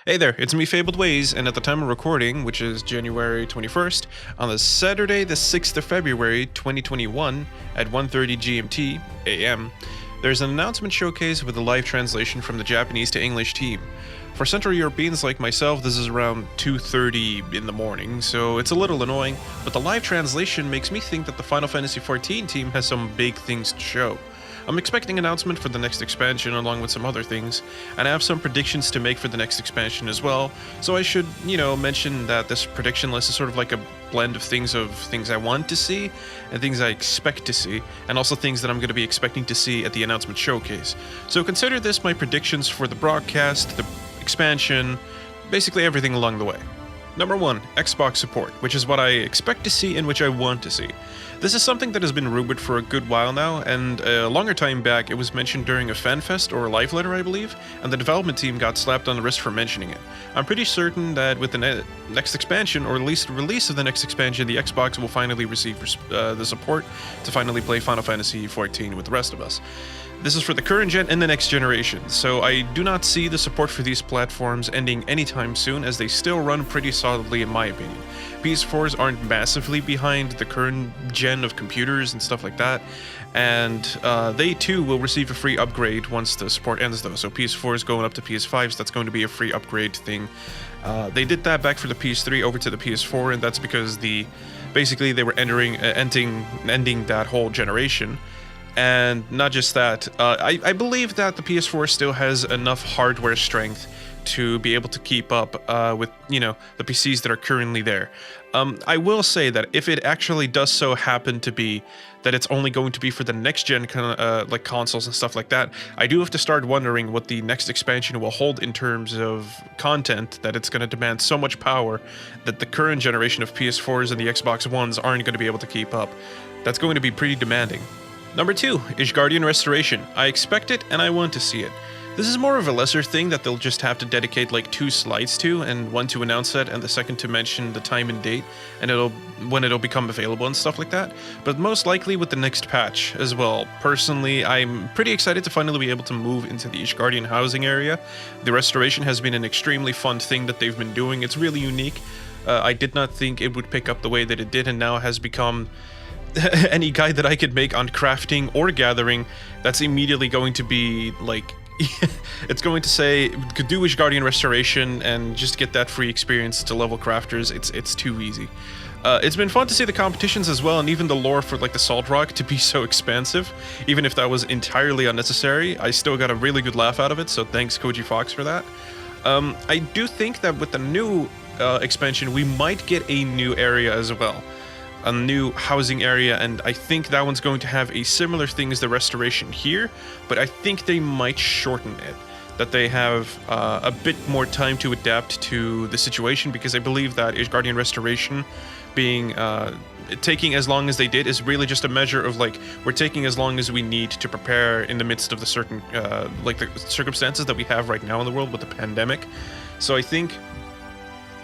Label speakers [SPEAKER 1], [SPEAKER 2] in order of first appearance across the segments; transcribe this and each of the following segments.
[SPEAKER 1] Hey there, it's me, Fabled Ways, and at the time of recording, which is January 21st, on the Saturday, the 6th of February, 2021, at 1:30 GMT AM, there's an announcement showcase with a live translation from the Japanese to English team. For Central Europeans like myself, this is around 2:30 in the morning, so it's a little annoying, but the live translation makes me think that the Final Fantasy XIV team has some big things to show. I'm expecting an announcement for the next expansion along with some other things, and I have some predictions to make for the next expansion as well, so I should, mention that this prediction list is sort of like a blend of things I want to see and things I expect to see, and also things that I'm going to be expecting to see at the announcement showcase. So consider this my predictions for the broadcast, the expansion, basically everything along the way. Number 1, Xbox support, which is what I expect to see and which I want to see. This is something that has been rumored for a good while now, and a longer time back it was mentioned during a FanFest or a live letter, I believe, and the development team got slapped on the wrist for mentioning it. I'm pretty certain that with the next expansion, or at least release of the next expansion, the Xbox will finally receive the support to finally play Final Fantasy XIV with the rest of us. This is for the current gen and the next generation, so I do not see the support for these platforms ending anytime soon, as they still run pretty solidly in my opinion. PS4s aren't massively behind the current gen of computers and stuff like that, and they too will receive a free upgrade once the support ends though, so PS4s going up to PS5s, that's going to be a free upgrade thing. They did that back for the PS3 over to the PS4, and that's because basically they were ending that whole generation. And not just that, I believe that the PS4 still has enough hardware strength to be able to keep up with, the PCs that are currently there. I will say that if it actually does so happen to be that it's only going to be for the next gen like consoles and stuff like that, I do have to start wondering what the next expansion will hold in terms of content, that it's going to demand so much power that the current generation of PS4s and the Xbox Ones aren't going to be able to keep up. That's going to be pretty demanding. Number 2, Ishgardian Restoration. I expect it and I want to see it. This is more of a lesser thing that they'll just have to dedicate like 2 slides to, and one to announce it and the second to mention the time and date and when it'll become available and stuff like that, but most likely with the next patch as well. Personally, I'm pretty excited to finally be able to move into the Ishgardian housing area. The restoration has been an extremely fun thing that they've been doing. It's really unique. I did not think it would pick up the way that it did, and now has become any guide that I could make on crafting or gathering, that's immediately going to be like it's going to say could do Ishgardian Restoration and just get that free experience to level crafters. It's too easy. It's been fun to see the competitions as well, and even the lore for like the Salt Rock to be so expansive. Even if that was entirely unnecessary, I still got a really good laugh out of it, so thanks Koji Fox for that. I do think that with the new expansion we might get a new area as well, a new housing area, and I think that one's going to have a similar thing as the restoration here, but I think they might shorten it, that they have a bit more time to adapt to the situation, because I believe that Ishgardian Restoration being taking as long as they did is really just a measure of like, we're taking as long as we need to prepare in the midst of the certain like the circumstances that we have right now in the world with the pandemic. So I think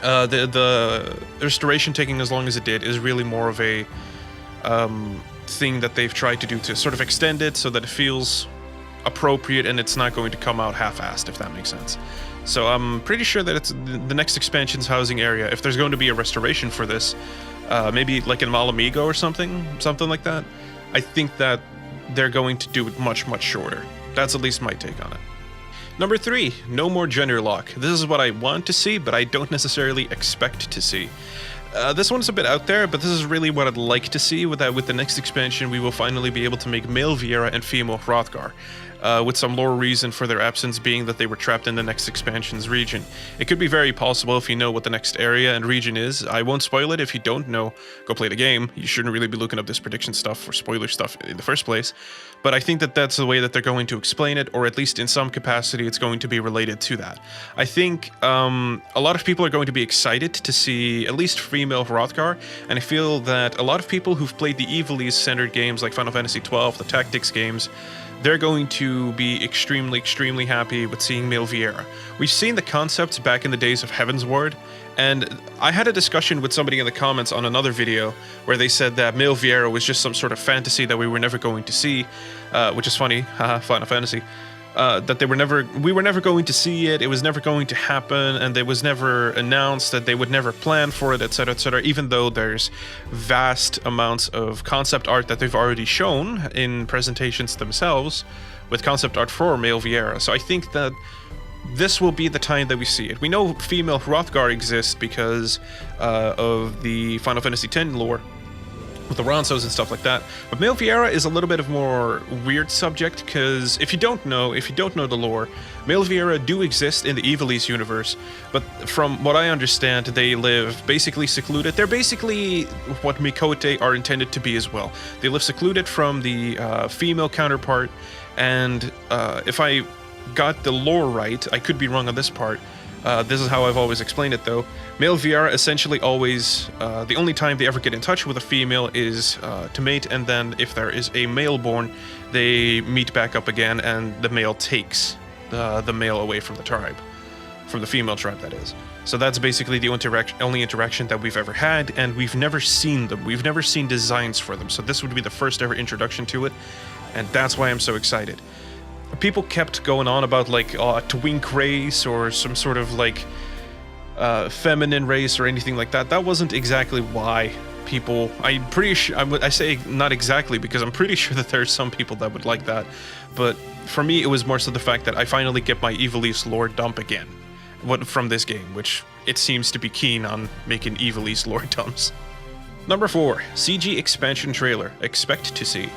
[SPEAKER 1] the restoration taking as long as it did is really more of a thing that they've tried to do to sort of extend it so that it feels appropriate and it's not going to come out half-assed, if that makes sense. So I'm pretty sure that it's the next expansion's housing area, if there's going to be a restoration for this, maybe like in Malamigo or something like that, I think that they're going to do it much, much shorter. That's at least my take on it. Number 3, no more gender lock. This is what I want to see, but I don't necessarily expect to see. This one's a bit out there, but this is really what I'd like to see, with the next expansion we will finally be able to make male Viera and female Hrothgar, with some lore reason for their absence being that they were trapped in the next expansion's region. It could be very possible if you know what the next area and region is. I won't spoil it. If you don't know, go play the game. You shouldn't really be looking up this prediction stuff or spoiler stuff in the first place. But I think that that's the way that they're going to explain it, or at least in some capacity it's going to be related to that. I think a lot of people are going to be excited to see at least female Hrothgar, and I feel that a lot of people who've played the Evilise-centered games like Final Fantasy XII, the tactics games, they're going to be extremely, extremely happy with seeing male Viera. We've seen the concepts back in the days of Heaven's Ward, and I had a discussion with somebody in the comments on another video where they said that male Viera was just some sort of fantasy that we were never going to see, which is funny, haha, Final Fantasy. that we were never going to see it. It was never going to happen, and it was never announced that they would never plan for it, etc., etc. Even though there's vast amounts of concept art that they've already shown in presentations themselves, with concept art for male Vieira. So I think that this will be the time that we see it. We know female Hrothgar exists because of the Final Fantasy X lore, with the Ronsos and stuff like that. But male Vieira is a little bit of more weird subject, because if you don't know the lore, male Vieira do exist in the Ivalice universe, but from what I understand, they live basically secluded. They're basically what Mikote are intended to be as well. They live secluded from the female counterpart, and if I got the lore right, I could be wrong on this part, this is how I've always explained it though. Male Vieira essentially always, the only time they ever get in touch with a female is to mate, and then if there is a male born, they meet back up again, and the male takes the male away from the tribe. From the female tribe, that is. So that's basically the only interaction that we've ever had, and we've never seen them. We've never seen designs for them, so this would be the first ever introduction to it, and that's why I'm so excited. People kept going on about like a twink race or some sort of like feminine race or anything like that. That wasn't exactly why people. I'm pretty sure. I say not exactly because I'm pretty sure that there's some people that would like that. But for me, it was more so the fact that I finally get my Ivalice lore dump again, from this game, which it seems to be keen on making Ivalice lore dumps. Number 4, CG expansion trailer. Expect to see.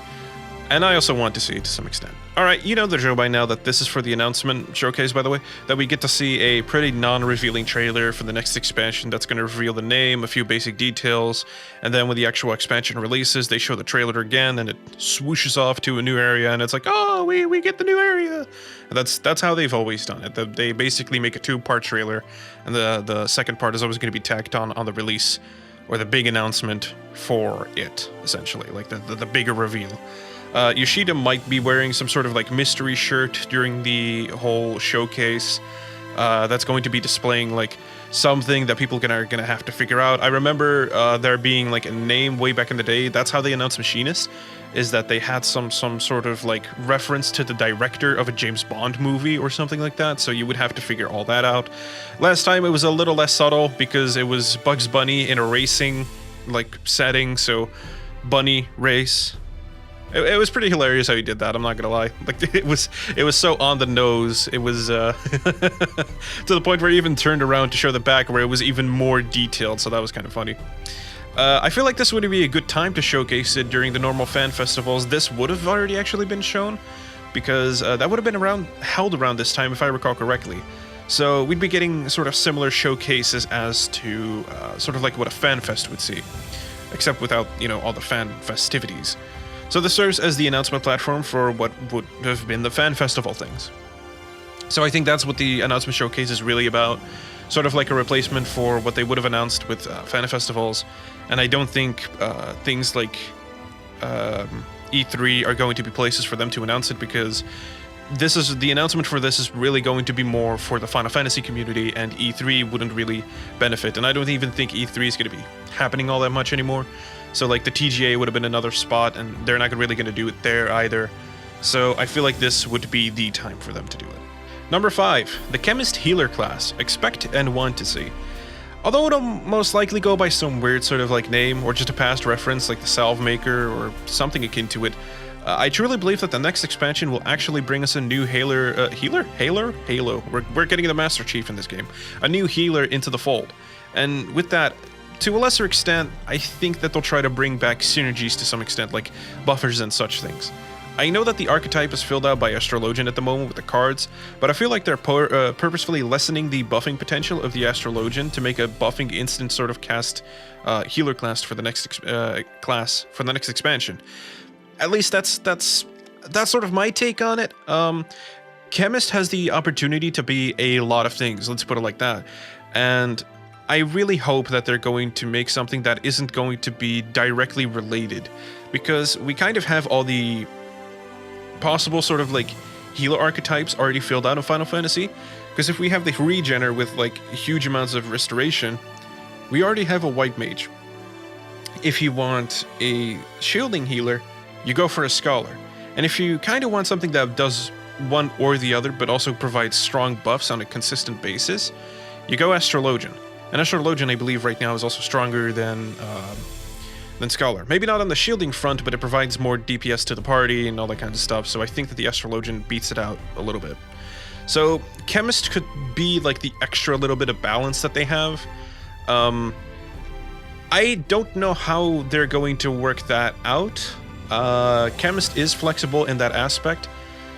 [SPEAKER 1] And I also want to see it to some extent. Alright, you know the drill by now that this is for the announcement showcase, by the way, that we get to see a pretty non-revealing trailer for the next expansion that's going to reveal the name, a few basic details, and then when the actual expansion releases, they show the trailer again, and it swooshes off to a new area, and it's like, oh, we get the new area! And that's how they've always done it. They basically make a 2-part trailer, and the second part is always going to be tacked on the release, or the big announcement for it, essentially, like the bigger reveal. Yoshida might be wearing some sort of like mystery shirt during the whole showcase that's going to be displaying like something that people are gonna have to figure out. I remember there being like a name way back in the day. That's how they announced Machinist, is that they had some sort of like reference to the director of a James Bond movie or something like that, so you would have to figure all that out. Last time it was a little less subtle because it was Bugs Bunny in a racing like setting, so Bunny race. It was pretty hilarious how he did that, I'm not gonna lie. Like, it was so on the nose. It was to the point where he even turned around to show the back where it was even more detailed, so that was kind of funny. I feel like this would be a good time to showcase it during the normal fan festivals. This would have already actually been shown, because that would have been held around this time if I recall correctly. So we'd be getting sort of similar showcases as to sort of like what a fan fest would see, except without, you know, all the fan festivities. So this serves as the announcement platform for what would have been the fan festival things. So I think that's what the announcement showcase is really about, sort of like a replacement for what they would have announced with fan festivals. And I don't think things like E3 are going to be places for them to announce it, because the announcement for this is really going to be more for the Final Fantasy community, and E3 wouldn't really benefit. And I don't even think E3 is going to be happening all that much anymore. So like the TGA would have been another spot, and they're not really going to do it there either. So I feel like this would be the time for them to do it. Number 5, the Chemist Healer class. Expect and want to see. Although it'll most likely go by some weird sort of like name, or just a past reference like the Salve Maker or something akin to it, I truly believe that the next expansion will actually bring us a new Halo. We're getting the Master Chief in this game. A new healer into the fold. And with that, to a lesser extent, I think that they'll try to bring back synergies to some extent, like buffers and such things. I know that the archetype is filled out by Astrologian at the moment with the cards, but I feel like they're purposefully lessening the buffing potential of the Astrologian to make a buffing instant sort of cast healer class for the next expansion. At least that's sort of my take on it. Chemist has the opportunity to be a lot of things, let's put it like that. And I really hope that they're going to make something that isn't going to be directly related, because we kind of have all the possible sort of like healer archetypes already filled out in Final Fantasy. Because if we have the Regener with like huge amounts of restoration, we already have a White Mage. If you want a shielding healer, you go for a Scholar. And if you kind of want something that does one or the other, but also provides strong buffs on a consistent basis, you go Astrologian. And Astrologian, I believe, right now is also stronger than Scholar. Maybe not on the shielding front, but it provides more DPS to the party and all that kind of stuff, so I think that the Astrologian beats it out a little bit. So, Chemist could be like the extra little bit of balance that they have. I don't know how they're going to work that out. Chemist is flexible in that aspect,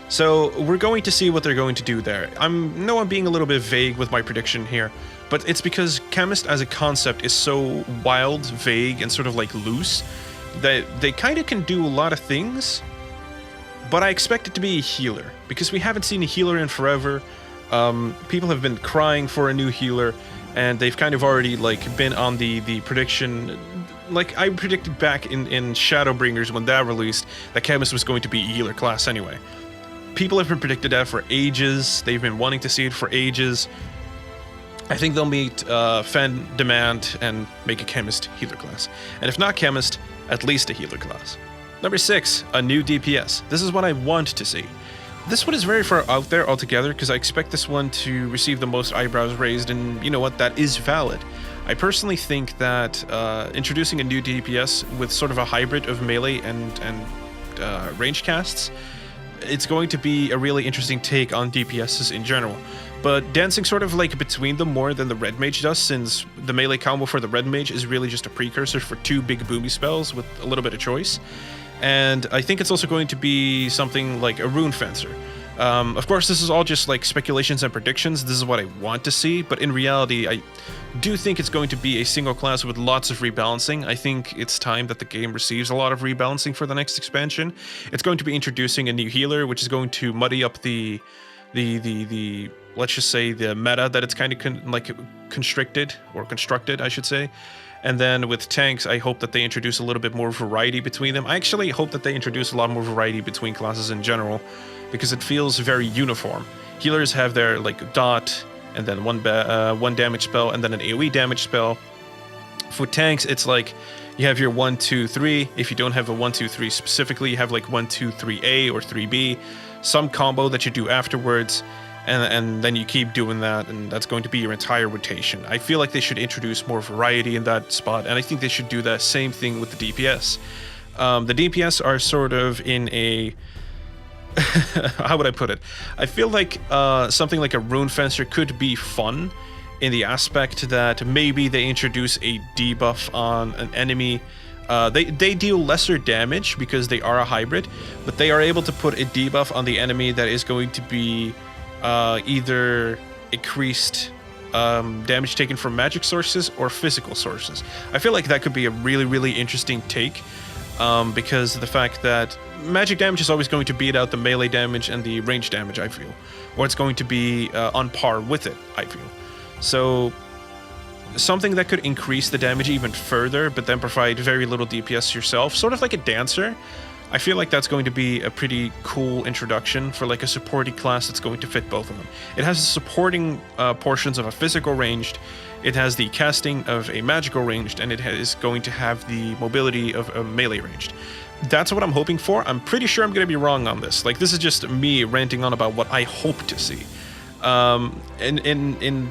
[SPEAKER 1] so we're going to see what they're going to do there. I'm being a little bit vague with my prediction here, but it's because Chemist as a concept is so wild, vague, and sort of like loose that they kind of can do a lot of things, but I expect it to be a healer, because we haven't seen a healer in forever. People have been crying for a new healer, and they've kind of already like been on the prediction. Like I predicted back in Shadowbringers when that released that Chemist was going to be a healer class anyway. People have been predicted that for ages. They've been wanting to see it for ages. I think they'll meet fan demand and make a Chemist healer class. And if not Chemist, at least a healer class. Number 6, a new DPS. This is what I want to see. This one is very far out there altogether because I expect this one to receive the most eyebrows raised, and you know what, that is valid. I personally think that introducing a new DPS with sort of a hybrid of melee and range casts, it's going to be a really interesting take on DPSs in general. But dancing sort of like between them more than the Red Mage does, since the melee combo for the Red Mage is really just a precursor for 2 big boomy spells with a little bit of choice. And I think it's also going to be something like a Rune Fencer. Of course, this is all just like speculations and predictions. This is what I want to see, but in reality, I do think it's going to be a single class with lots of rebalancing. I think it's time that the game receives a lot of rebalancing for the next expansion. It's going to be introducing a new healer, which is going to muddy up the let's just say the meta that it's kind of constructed, I should say. And then with tanks, I hope that they introduce a little bit more variety between them. I actually hope that they introduce a lot more variety between classes in general, because it feels very uniform. Healers have their like dot, and then one damage spell, and then an AoE damage spell. For tanks, it's like you have your 1, 2, 3. If you don't have a 1, 2, 3 specifically, you have like 1, 2, 3A or 3B, some combo that you do afterwards. And then you keep doing that, and that's going to be your entire rotation. I feel like they should introduce more variety in that spot, and I think they should do that same thing with the DPS. The DPS are sort of in a... how would I put it? I feel like something like a Rune Fencer could be fun in the aspect that maybe they introduce a debuff on an enemy. They deal lesser damage because they are a hybrid, but they are able to put a debuff on the enemy that is going to be... either increased damage taken from magic sources or physical sources. I feel like that could be a really, really interesting take, because of the fact that magic damage is always going to beat out the melee damage and the range damage, I feel. Or it's going to be on par with it, I feel. So, something that could increase the damage even further, but then provide very little DPS yourself, sort of like a dancer. I feel like that's going to be a pretty cool introduction for like a supporting class that's going to fit both of them. It has the supporting portions of a physical ranged, it has the casting of a magical ranged, and it is going to have the mobility of a melee ranged. That's what I'm hoping for. I'm pretty sure I'm going to be wrong on this. Like, this is just me ranting on about what I hope to see. In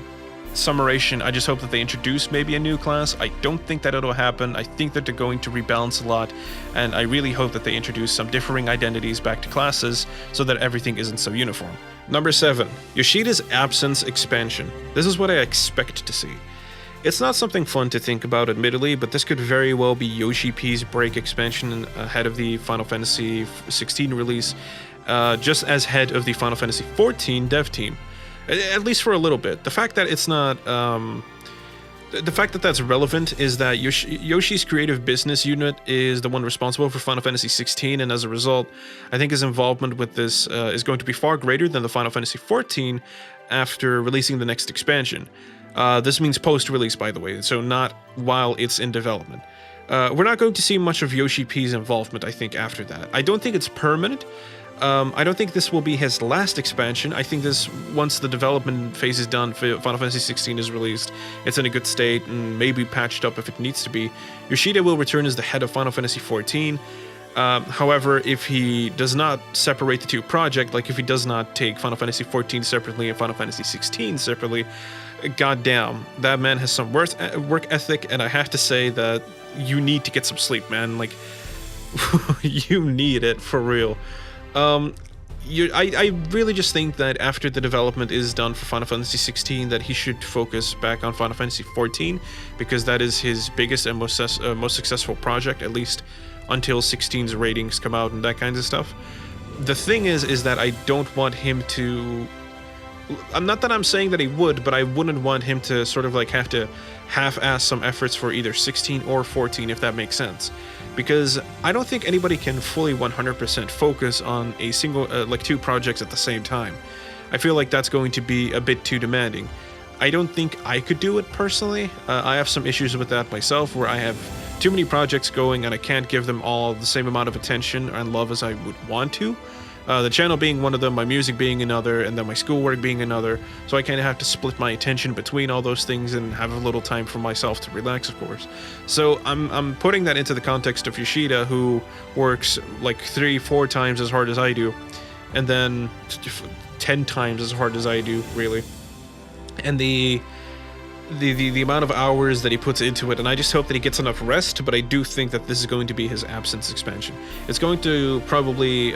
[SPEAKER 1] summation, I just hope that they introduce maybe a new class. I don't think that it'll happen. I think that they're going to rebalance a lot, and I really hope that they introduce some differing identities back to classes so that everything isn't so uniform. Number 7, Yoshidas Absence expansion. This is what I expect to see. It's not something fun to think about, admittedly, but this could very well be Yoshi P's break expansion ahead of the Final Fantasy XVI release, just as head of the Final Fantasy XIV dev team. At least for a little bit. The fact that it's not... the fact that that's relevant is that Yoshi's creative business unit is the one responsible for Final Fantasy XVI, and as a result, I think his involvement with this is going to be far greater than the Final Fantasy XIV after releasing the next expansion. This means post-release, by the way, so not while it's in development. We're not going to see much of Yoshi P's involvement, I think, after that. I don't think it's permanent. I don't think this will be his last expansion. I think this, once the development phase is done, Final Fantasy XVI is released, it's in a good state and maybe patched up if it needs to be, Yoshida will return as the head of Final Fantasy XIV. However, if he does not separate the two projects, like if he does not take Final Fantasy XIV separately and Final Fantasy XVI separately, goddamn, that man has some work ethic, and I have to say that you need to get some sleep, man. Like, you need it for real. I really just think that after the development is done for Final Fantasy XVI, that he should focus back on Final Fantasy XIV, because that is his biggest and most successful project, at least until 16's ratings come out and that kinds of stuff. The thing is that I don't want him to... I'm not that I'm saying that he would, but I wouldn't want him to sort of like have to half-ass some efforts for either 16 or 14, if that makes sense. Because I don't think anybody can fully 100% focus on a single, like two projects at the same time. I feel like that's going to be a bit too demanding. I don't think I could do it personally. I have some issues with that myself, where I have too many projects going and I can't give them all the same amount of attention and love as I would want to. The channel being one of them, my music being another, and then my schoolwork being another. So I kind of have to split my attention between all those things and have a little time for myself to relax, of course. So I'm putting that into the context of Yoshida, who works like 3-4 times as hard as I do, and then 10 times as hard as I do, really. And the amount of hours that he puts into it, and I just hope that he gets enough rest. But I do think that this is going to be his Absence expansion. It's going to probably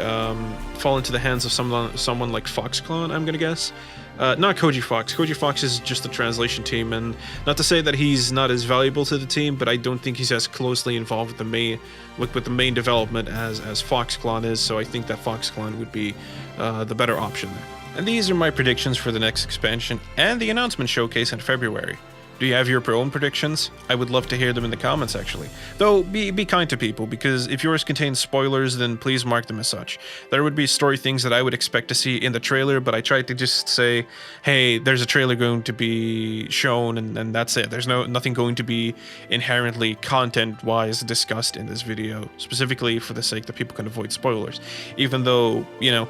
[SPEAKER 1] fall into the hands of someone like FFXIV, I'm gonna guess. Not Koji Fox. Koji Fox is just the translation team, and not to say that he's not as valuable to the team, but I don't think he's as closely involved with the main development as FFXIV is. So I think that FFXIV would be the better option there. And these are my predictions for the next expansion and the announcement showcase in February. Do you have your own predictions? I would love to hear them in the comments, actually. Though, be kind to people, because if yours contains spoilers, then please mark them as such. There would be story things that I would expect to see in the trailer, but I tried to just say, hey, there's a trailer going to be shown, and that's it. There's nothing going to be inherently content-wise discussed in this video, specifically for the sake that people can avoid spoilers. Even though, you know,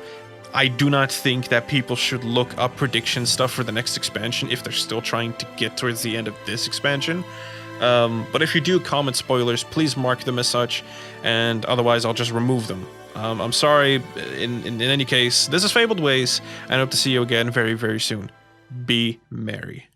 [SPEAKER 1] I do not think that people should look up prediction stuff for the next expansion if they're still trying to get towards the end of this expansion. But if you do comment spoilers, please mark them as such, and otherwise I'll just remove them. I'm sorry. In any case, this is Fabled Ways, and I hope to see you again very, very soon. Be merry.